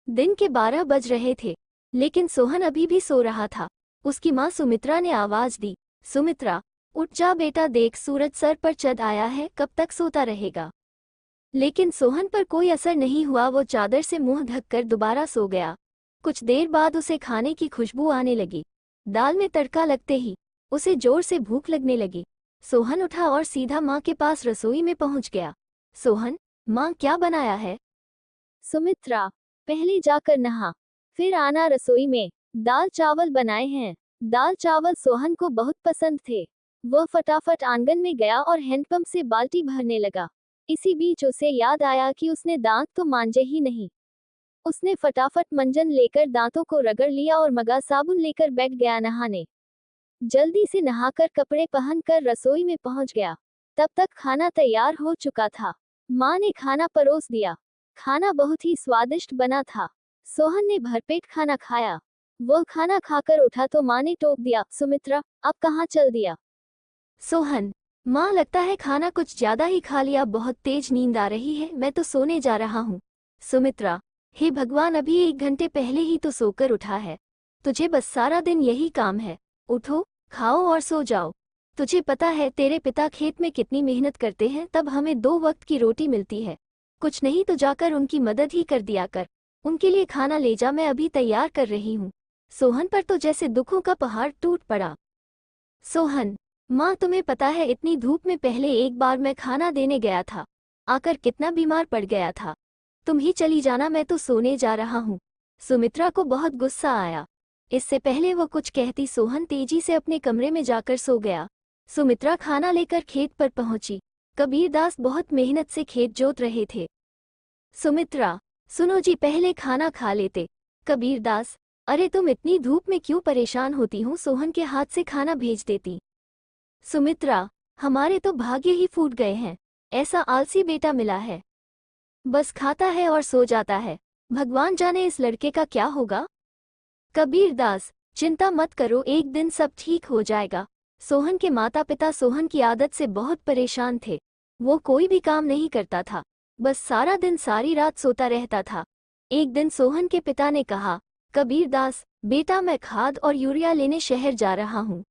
दिन के 12 बज रहे थे, लेकिन सोहन अभी भी सो रहा था। उसकी माँ सुमित्रा ने आवाज दी, सुमित्रा, उठ जा बेटा, देख सूरज सर पर चढ़ आया है, कब तक सोता रहेगा। लेकिन सोहन पर कोई असर नहीं हुआ। वो चादर से मुंह ढककर दोबारा सो गया। कुछ देर बाद उसे खाने की खुशबू आने लगी। दाल में तड़का लगते ही उसे जोर से भूख लगने लगी। सोहन उठा और सीधा माँ के पास रसोई में पहुंच गया। सोहन, माँ क्या बनाया है? सुमित्रा, पहले जाकर नहा, फिर आना रसोई में। दाल चावल बनाए हैं। दाल चावल सोहन को बहुत पसंद थे। वह फटाफट आंगन में गया और हैंडपंप से बाल्टी भरने लगा। इसी बीच उसे याद आया कि उसने दांत तो मांजे ही नहीं। उसने फटाफट मंजन लेकर दांतों को रगड़ लिया और मगा साबुन लेकर बैठ गया नहाने। जल्दी से नहाकर कपड़े पहनकर रसोई में पहुंच गया। तब तक खाना तैयार हो चुका था। माँ ने खाना परोस दिया। खाना बहुत ही स्वादिष्ट बना था। सोहन ने भरपेट खाना खाया। वह खाना खाकर उठा तो माँ ने टोक दिया, सुमित्रा, अब कहाँ चल दिया? सोहन, माँ लगता है खाना कुछ ज्यादा ही खा लिया, बहुत तेज नींद आ रही है, मैं तो सोने जा रहा हूँ। सुमित्रा, हे भगवान, अभी 1 घंटे पहले ही तो सोकर उठा है। तुझे बस सारा दिन यही काम है। उठो, खाओ और सो जाओ। तुझे पता है तेरे पिता खेत में कितनी मेहनत करते हैं, तब हमें 2 वक्त की रोटी मिलती है। कुछ नहीं तो जाकर उनकी मदद ही कर दिया कर। उनके लिए खाना ले जा, मैं अभी तैयार कर रही हूँ। सोहन पर तो जैसे दुखों का पहाड़ टूट पड़ा। सोहन, माँ तुम्हें पता है इतनी धूप में पहले एक बार मैं खाना देने गया था, आकर कितना बीमार पड़ गया था। तुम ही चली जाना, मैं तो सोने जा रहा हूँ। सुमित्रा को बहुत गुस्सा आया। इससे पहले वो कुछ कहती सोहन तेजी से अपने कमरे में जाकर सो गया। सुमित्रा खाना लेकर खेत पर पहुंची। कबीरदास बहुत मेहनत से खेत जोत रहे थे। सुमित्रा, सुनो जी, पहले खाना खा लेते। कबीरदास, अरे तुम इतनी धूप में क्यों परेशान होती हो, सोहन के हाथ से खाना भेज देती। सुमित्रा, हमारे तो भाग्य ही फूट गए हैं, ऐसा आलसी बेटा मिला है। बस खाता है और सो जाता है, भगवान जाने इस लड़के का क्या होगा। कबीरदास, चिंता मत करो, एक दिन सब ठीक हो जाएगा। सोहन के माता पिता सोहन की आदत से बहुत परेशान थे। वो कोई भी काम नहीं करता था, बस सारा दिन सारी रात सोता रहता था। एक दिन सोहन के पिता ने कहा, कबीरदास बेटा, मैं खाद और यूरिया लेने शहर जा रहा हूँ।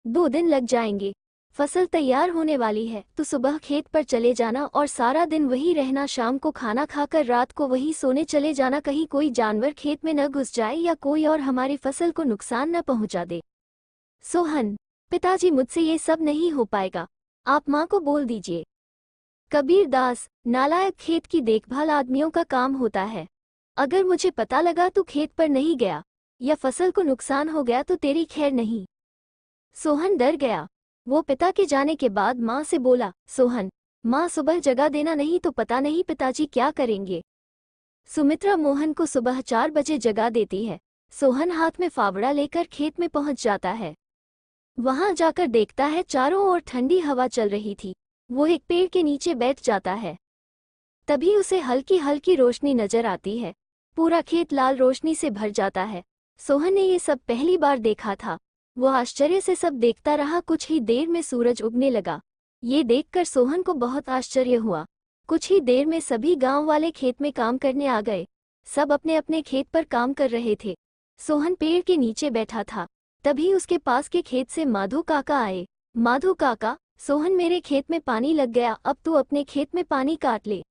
2 दिन लग जाएंगे। फसल तैयार होने वाली है, तो सुबह खेत पर चले जाना और सारा दिन वहीं रहना। शाम को खाना खाकर रात को वहीं सोने चले जाना। कहीं कोई जानवर खेत में न घुस जाए या कोई और हमारी फसल को नुकसान न पहुंचा दे। सोहन, पिताजी मुझसे ये सब नहीं हो पाएगा, आप माँ को बोल दीजिए। कबीरदास, नालायक, खेत की देखभाल आदमियों का काम होता है। अगर मुझे पता लगा तू खेत पर नहीं गया या फसल को नुकसान हो गया तो तेरी खैर नहीं। सोहन डर गया। वो पिता के जाने के बाद माँ से बोला, सोहन, माँ सुबह जगा देना, नहीं तो पता नहीं पिताजी क्या करेंगे। सुमित्रा मोहन को सुबह 4 बजे जगा देती है। सोहन हाथ में फावड़ा लेकर खेत में पहुंच जाता है। वहां जाकर देखता है चारों ओर ठंडी हवा चल रही थी। वो एक पेड़ के नीचे बैठ जाता है। तभी उसे हल्की हल्की रोशनी नजर आती है। पूरा खेत लाल रोशनी से भर जाता है। सोहन ने ये सब पहली बार देखा था। वो आश्चर्य से सब देखता रहा। कुछ ही देर में सूरज उगने लगा। ये देखकर सोहन को बहुत आश्चर्य हुआ। कुछ ही देर में सभी गांव वाले खेत में काम करने आ गए। सब अपने अपने खेत पर काम कर रहे थे। सोहन पेड़ के नीचे बैठा था। तभी उसके पास के खेत से माधो काका आए। माधो काका, सोहन, मेरे खेत में पानी लग गया, अब तू अपने खेत में पानी काट ले।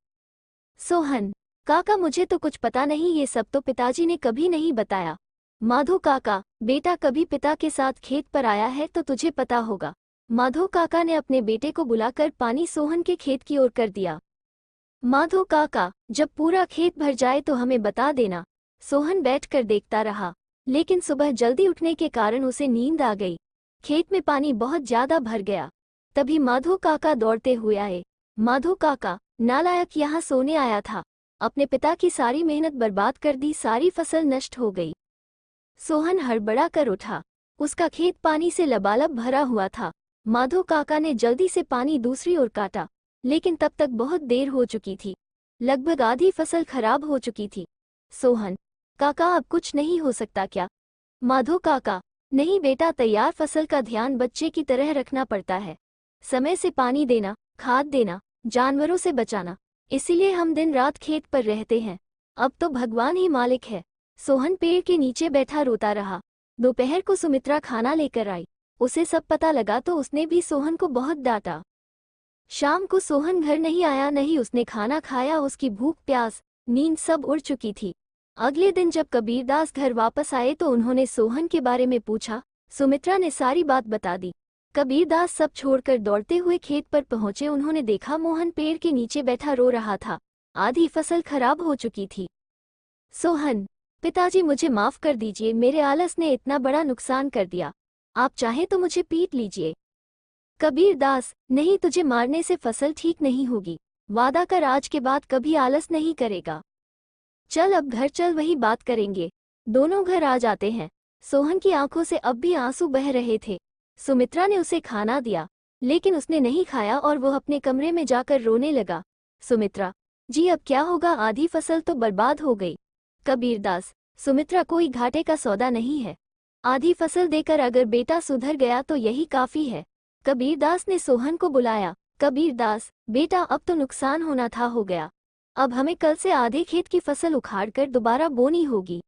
सोहन, काका मुझे तो कुछ पता नहीं, ये सब तो पिताजी ने कभी नहीं बताया। माधो काका, बेटा कभी पिता के साथ खेत पर आया है तो तुझे पता होगा। माधो काका ने अपने बेटे को बुलाकर पानी सोहन के खेत की ओर कर दिया। माधो काका, जब पूरा खेत भर जाए तो हमें बता देना। सोहन बैठकर देखता रहा, लेकिन सुबह जल्दी उठने के कारण उसे नींद आ गई। खेत में पानी बहुत ज्यादा भर गया। तभी माधो काका दौड़ते हुए आए। माधो काका, नालायक, यहाँ सोने आया था, अपने पिता की सारी मेहनत बर्बाद कर दी, सारी फसल नष्ट हो गई। सोहन हड़बड़ा कर उठा। उसका खेत पानी से लबालब भरा हुआ था। माधो काका ने जल्दी से पानी दूसरी ओर काटा, लेकिन तब तक बहुत देर हो चुकी थी। लगभग आधी फसल खराब हो चुकी थी। सोहन, काका अब कुछ नहीं हो सकता क्या? माधो काका, नहीं बेटा, तैयार फसल का ध्यान बच्चे की तरह रखना पड़ता है। समय से पानी देना, खाद देना, जानवरों से बचाना, इसीलिए हम दिन रात खेत पर रहते हैं। अब तो भगवान ही मालिक है। सोहन पेड़ के नीचे बैठा रोता रहा। दोपहर को सुमित्रा खाना लेकर आई। उसे सब पता लगा तो उसने भी सोहन को बहुत डांटा। शाम को सोहन घर नहीं आया, नहीं उसने खाना खाया। उसकी भूख प्यास नींद सब उड़ चुकी थी। अगले दिन जब कबीरदास घर वापस आए तो उन्होंने सोहन के बारे में पूछा। सुमित्रा ने सारी बात बता दी। कबीरदास सब छोड़कर दौड़ते हुए खेत पर पहुंचे। उन्होंने देखा मोहन पेड़ के नीचे बैठा रो रहा था। आधी फसल खराब हो चुकी थी। सोहन, पिताजी मुझे माफ कर दीजिए, मेरे आलस ने इतना बड़ा नुकसान कर दिया। आप चाहे तो मुझे पीट लीजिए। कबीरदास, नहीं, तुझे मारने से फसल ठीक नहीं होगी। वादा कर आज के बाद कभी आलस नहीं करेगा। चल अब घर चल, वही बात करेंगे। दोनों घर आ जाते हैं। सोहन की आंखों से अब भी आंसू बह रहे थे। सुमित्रा ने उसे खाना दिया, लेकिन उसने नहीं खाया और वो अपने कमरे में जाकर रोने लगा। सुमित्रा, जी अब क्या होगा, आधी फसल तो बर्बाद हो गई। कबीरदास, सुमित्रा कोई घाटे का सौदा नहीं है। आधी फसल देकर अगर बेटा सुधर गया तो यही काफी है। कबीरदास ने सोहन को बुलाया। कबीरदास, बेटा अब तो नुकसान होना था हो गया। अब हमें कल से आधे खेत की फसल उखाड़कर दोबारा बोनी होगी।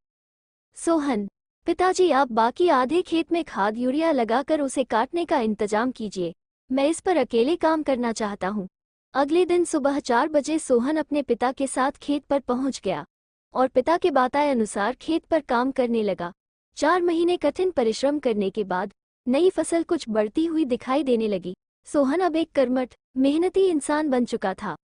सोहन, पिताजी आप बाकी आधे खेत में खाद यूरिया लगाकर उसे काटने का इंतजाम कीजिए। मैं इस पर अकेले काम करना चाहता हूँ। अगले दिन सुबह 4 बजे सोहन अपने पिता के साथ खेत पर पहुंच गया और पिता के बताए अनुसार खेत पर काम करने लगा। 4 महीने कठिन परिश्रम करने के बाद नई फसल कुछ बढ़ती हुई दिखाई देने लगी। सोहन अब एक कर्मठ, मेहनती इंसान बन चुका था।